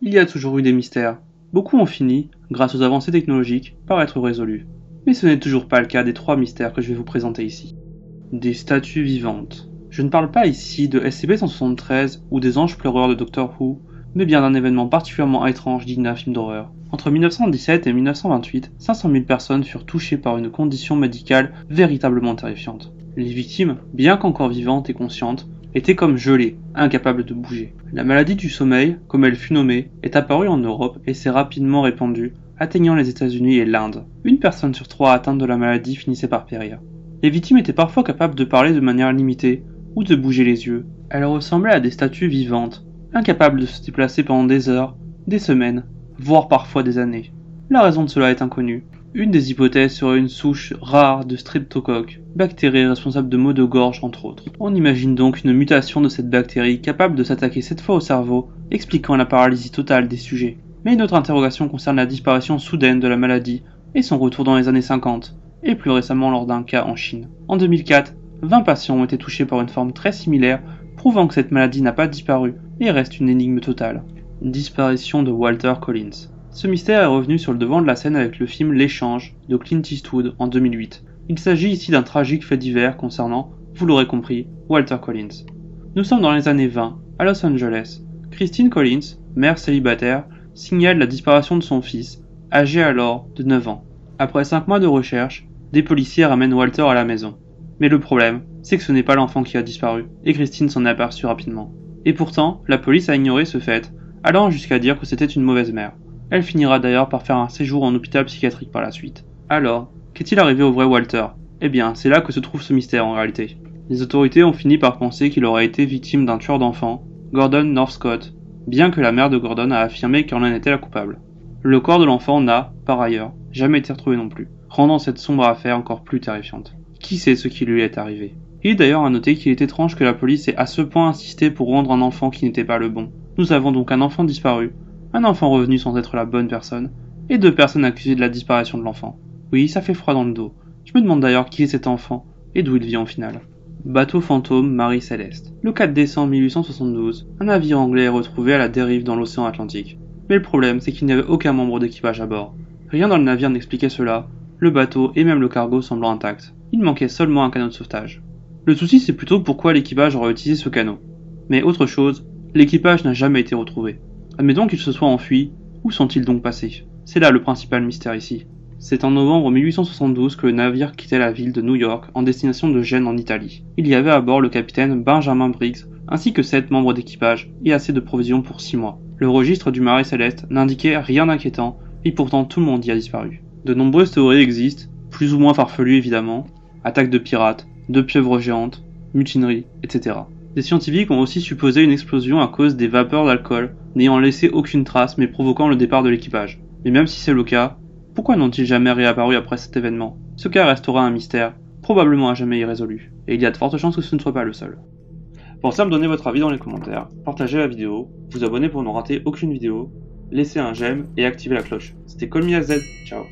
Il y a toujours eu des mystères. Beaucoup ont fini, grâce aux avancées technologiques, par être résolus. Mais ce n'est toujours pas le cas des 3 mystères que je vais vous présenter ici. Des statues vivantes. Je ne parle pas ici de SCP-173 ou des anges pleureurs de Doctor Who, mais bien d'un événement particulièrement étrange digne d'un film d'horreur. Entre 1917 et 1928, 500 000 personnes furent touchées par une condition médicale véritablement terrifiante. Les victimes, bien qu'encore vivantes et conscientes, étaient comme gelées, incapables de bouger. La maladie du sommeil, comme elle fut nommée, est apparue en Europe et s'est rapidement répandue, atteignant les États-Unis et l'Inde. Une personne sur 3 atteinte de la maladie finissait par périr. Les victimes étaient parfois capables de parler de manière limitée, ou de bouger les yeux. Elles ressemblaient à des statues vivantes, incapables de se déplacer pendant des heures, des semaines, voire parfois des années. La raison de cela est inconnue. Une des hypothèses serait une souche rare de streptocoque, bactérie responsable de maux de gorge entre autres. On imagine donc une mutation de cette bactérie capable de s'attaquer cette fois au cerveau, expliquant la paralysie totale des sujets. Mais une autre interrogation concerne la disparition soudaine de la maladie et son retour dans les années 50, et plus récemment lors d'un cas en Chine. En 2004, 20 patients ont été touchés par une forme très similaire, prouvant que cette maladie n'a pas disparu et reste une énigme totale. Disparition de Walter Collins. Ce mystère est revenu sur le devant de la scène avec le film L'échange de Clint Eastwood en 2008. Il s'agit ici d'un tragique fait divers concernant, vous l'aurez compris, Walter Collins. Nous sommes dans les années 20, à Los Angeles. Christine Collins, mère célibataire, signale la disparition de son fils, âgé alors de 9 ans. Après 5 mois de recherche, des policiers ramènent Walter à la maison. Mais le problème, c'est que ce n'est pas l'enfant qui a disparu, et Christine s'en est aperçue rapidement. Et pourtant, la police a ignoré ce fait, allant jusqu'à dire que c'était une mauvaise mère. Elle finira d'ailleurs par faire un séjour en hôpital psychiatrique par la suite. Alors, qu'est-il arrivé au vrai Walter? Eh bien, c'est là que se trouve ce mystère en réalité. Les autorités ont fini par penser qu'il aurait été victime d'un tueur d'enfants, Gordon Northcott, bien que la mère de Gordon a affirmé qu'elle en était la coupable. Le corps de l'enfant n'a, par ailleurs, jamais été retrouvé non plus, rendant cette sombre affaire encore plus terrifiante. Qui sait ce qui lui est arrivé? Il est d'ailleurs à noter qu'il est étrange que la police ait à ce point insisté pour rendre un enfant qui n'était pas le bon. Nous avons donc un enfant disparu, un enfant revenu sans être la bonne personne, et 2 personnes accusées de la disparition de l'enfant. Oui, ça fait froid dans le dos. Je me demande d'ailleurs qui est cet enfant, et d'où il vient au final. Bateau fantôme Marie-Céleste. Le 4 décembre 1872, un navire anglais est retrouvé à la dérive dans l'océan Atlantique. Mais le problème, c'est qu'il n'y avait aucun membre d'équipage à bord. Rien dans le navire n'expliquait cela, le bateau et même le cargo semblant intacts. Il manquait seulement un canot de sauvetage. Le souci, c'est plutôt pourquoi l'équipage aurait utilisé ce canot. Mais autre chose, l'équipage n'a jamais été retrouvé. Admettons qu'ils se soient enfuis, où sont-ils donc passés? C'est là le principal mystère ici. C'est en novembre 1872 que le navire quittait la ville de New York en destination de Gênes en Italie. Il y avait à bord le capitaine Benjamin Briggs, ainsi que 7 membres d'équipage, et assez de provisions pour 6 mois. Le registre du Marie-Céleste n'indiquait rien d'inquiétant, et pourtant tout le monde y a disparu. De nombreuses théories existent, plus ou moins farfelues évidemment, attaques de pirates, de pieuvres géantes, mutineries, etc. Des scientifiques ont aussi supposé une explosion à cause des vapeurs d'alcool, n'ayant laissé aucune trace mais provoquant le départ de l'équipage. Mais même si c'est le cas, pourquoi n'ont-ils jamais réapparu après cet événement? Ce cas restera un mystère, probablement à jamais irrésolu, et il y a de fortes chances que ce ne soit pas le seul. Pensez à me donner votre avis dans les commentaires, partagez la vidéo, vous abonner pour ne rater aucune vidéo, laissez un j'aime et activez la cloche. C'était Call Me AZ, ciao.